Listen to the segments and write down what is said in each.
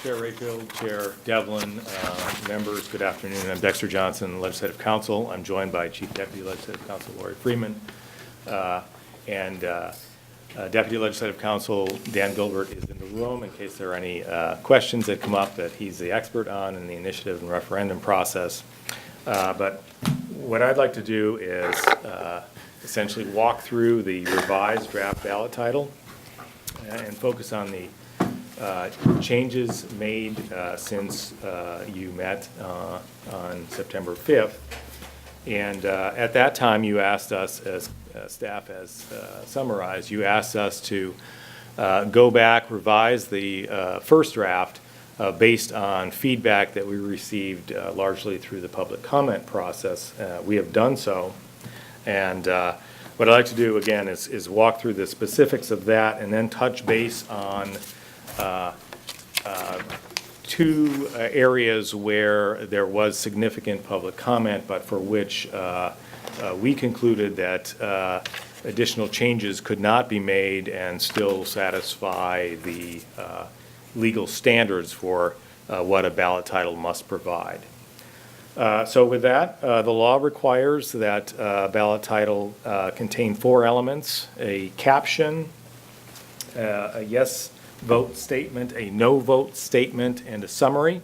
Chair Rayfield, Chair Devlin, members, good afternoon. I'm Dexter Johnson, Legislative Counsel. I'm joined by Chief Deputy Legislative Counsel Lori Freeman and Deputy Legislative Counsel Dan Gilbert is in the room in case there are any questions that come up that he's the expert on in the initiative and referendum process. But what I'd like to do is essentially walk through the revised draft ballot title and focus on the changes made since you met on September 5th. And at that time, you asked us, as staff has summarized, you asked us to go back, revise the first draft based on feedback that we received largely through the public comment process. We have done so. And what I'd like to do, again, is walk through the specifics of that and then touch base on two areas where there was significant public comment, but for which we concluded that additional changes could not be made and still satisfy the legal standards for what a ballot title must provide. So with that, the law requires that ballot title contain four elements: a caption, a yes vote statement, a no vote statement, and a summary.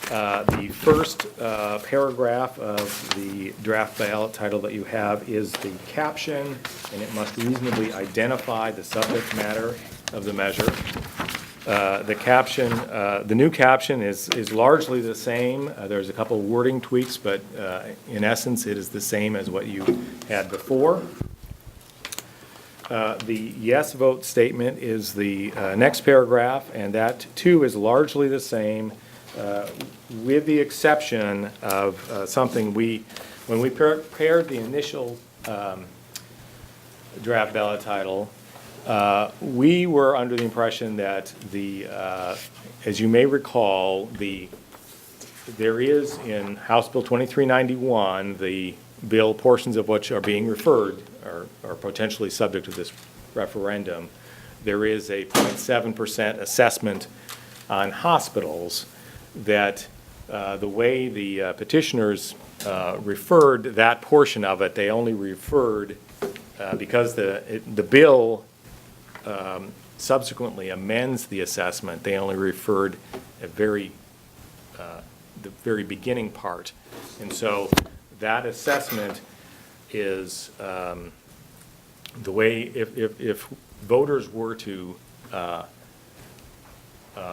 The first paragraph of the draft ballot title that you have is the caption, and it must reasonably identify the subject matter of the measure. The caption, the new caption is largely the same. There's a couple wording tweaks, but in essence, it is the same as what you had before. The yes vote statement is the next paragraph, and that too is largely the same, with the exception of something when we prepared the initial draft ballot title, we were under the impression that as you may recall, there is in House Bill 2391, the bill portions of which are being referred are potentially subject to this referendum. There is a 0.7% assessment on hospitals that the way the petitioners referred that portion of it, they only referred because the bill subsequently amends the assessment. They only referred the very beginning part, and so that assessment is the way if voters were to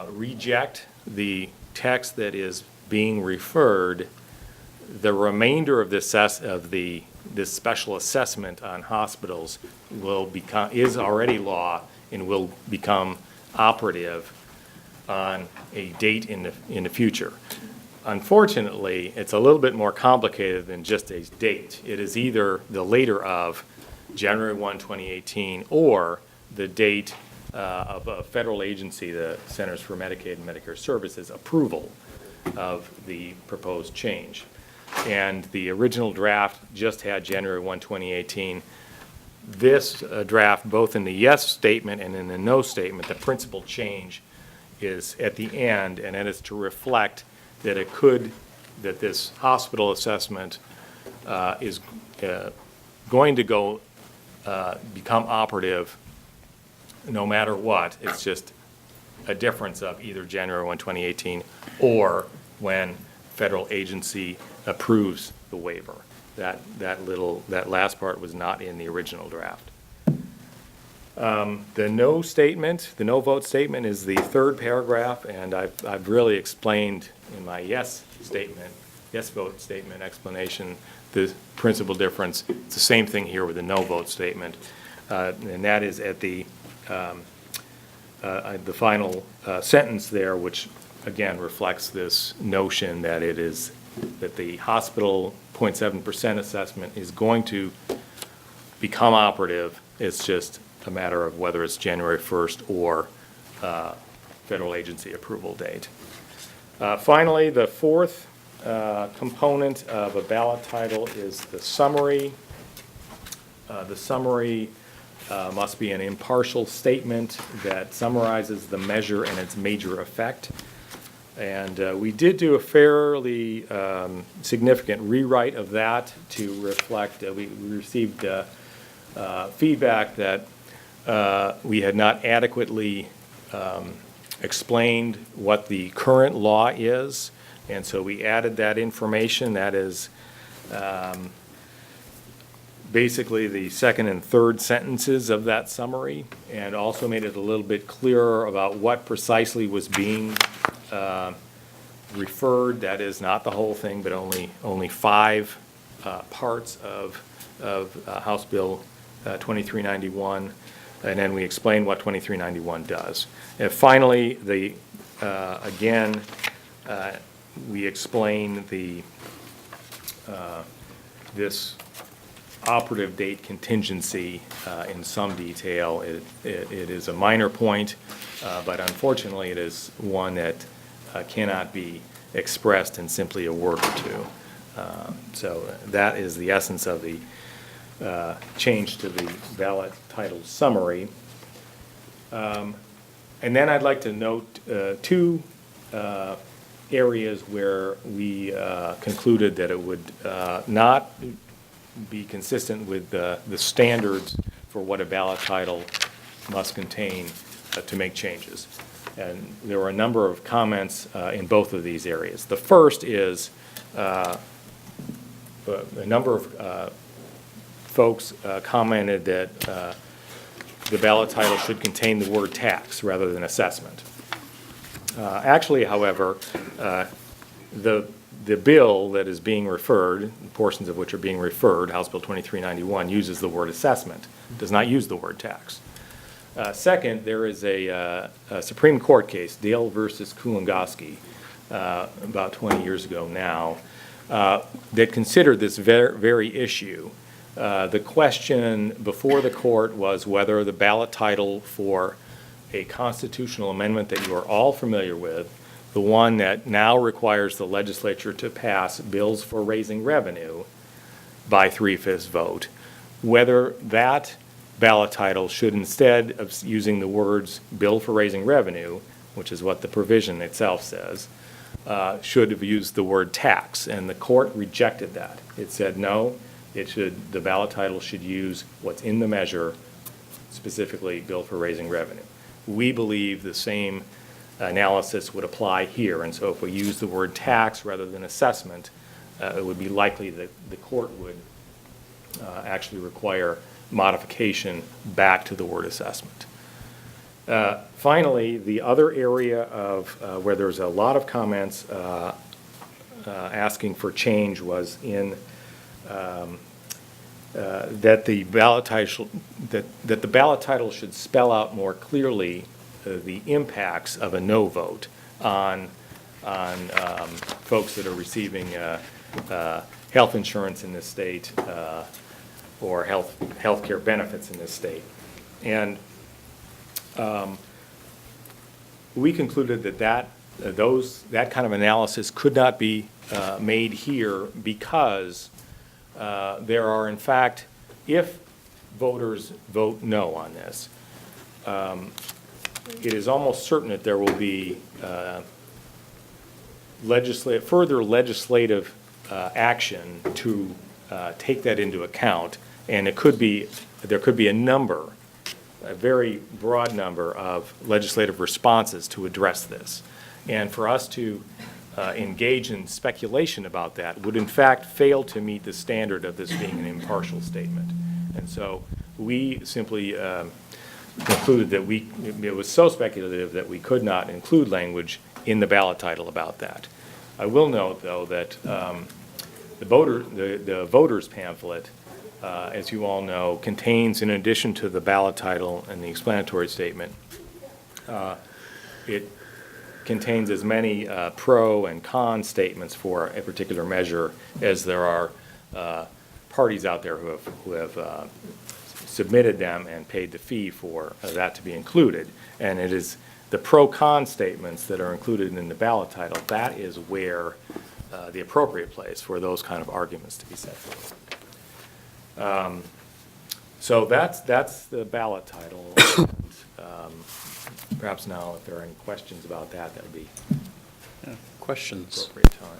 reject the text that is being referred, the remainder of this special assessment on hospitals is already law and will become operative on a date in the future. Unfortunately, it's a little bit more complicated than just a date. It is either the later of January 1, 2018, or the date of a federal agency, the Centers for Medicaid and Medicare Services, approval of the proposed change. And the original draft just had January 1, 2018. This draft, both in the yes statement and in the no statement, the principal change is at the end, and that is to reflect that that this hospital assessment is going to become operative no matter what. It's just a difference of either January 1, 2018 or when federal agency approves the waiver. That last part was not in the original draft. The no vote statement is the third paragraph, and I've really explained in my yes vote statement explanation the principal difference. It's the same thing here with the no vote statement, and that is at the final sentence there, which again reflects this notion that that the hospital 0.7% assessment is going to become operative. It's just a matter of whether it's January 1st or federal agency approval date. Finally, the fourth component of a ballot title is the summary. The summary must be an impartial statement that summarizes the measure and its major effect. And we did do a fairly significant rewrite of that to reflect, we received feedback that we had not adequately explained what the current law is, and so we added that information. That is basically the second and third sentences of that summary, and also made it a little bit clearer about what precisely was being referred. That is not the whole thing, but only 5 parts of House Bill 2391, and then we explain what 2391 does. And finally, again, we explain this operative date contingency in some detail. It is a minor point, but unfortunately it is one that cannot be expressed in simply a word or two. So that is the essence of the change to the ballot title summary. And then I'd like to note 2 areas where we concluded that it would not be consistent with the standards for what a ballot title must contain to make changes. And there were a number of comments in both of these areas. The first is a number of folks commented that the ballot title should contain the word tax rather than assessment. Actually, however, the bill that is being referred, portions of which are being referred, House Bill 2391, uses the word assessment, does not use the word tax. Second, there is a Supreme Court case, Dale versus Kulongoski, about 20 years ago now, that considered this very issue. The question before the court was whether the ballot title for a constitutional amendment that you are all familiar with, the one that now requires the legislature to pass bills for raising revenue by 3/5 vote, whether that ballot title should, instead of using the words bill for raising revenue, which is what the provision itself says, should have used the word tax. And the court rejected that. It said no, the ballot title should use what's in the measure, specifically bill for raising revenue. We believe the same analysis would apply here, and so if we use the word tax rather than assessment, it would be likely that the court would actually require modification back to the word assessment. Finally, the other area of where there's a lot of comments asking for change was in that the ballot title should spell out more clearly the impacts of a no vote on folks that are receiving health insurance in this state or health care benefits in this state. And we concluded that kind of analysis could not be made here because there are, in fact, if voters vote no on this, it is almost certain that there will be further legislative action to take that into account, and there could be a very broad number of legislative responses to address this. And for us to engage in speculation about that would in fact fail to meet the standard of this being an impartial statement. And so we simply concluded that it was so speculative that we could not include language in the ballot title about that. I will note, though, that the voters pamphlet, as you all know, contains, in addition to the ballot title and the explanatory statement, it contains as many pro and con statements for a particular measure as there are parties out there who have submitted them and paid the fee for that to be included. And it is the pro-con statements that are included in the ballot title. That is where the appropriate place for those kind of arguments to be set forth. So that's the ballot title. And, perhaps now, if there are any questions about that, that would be Questions? appropriate time.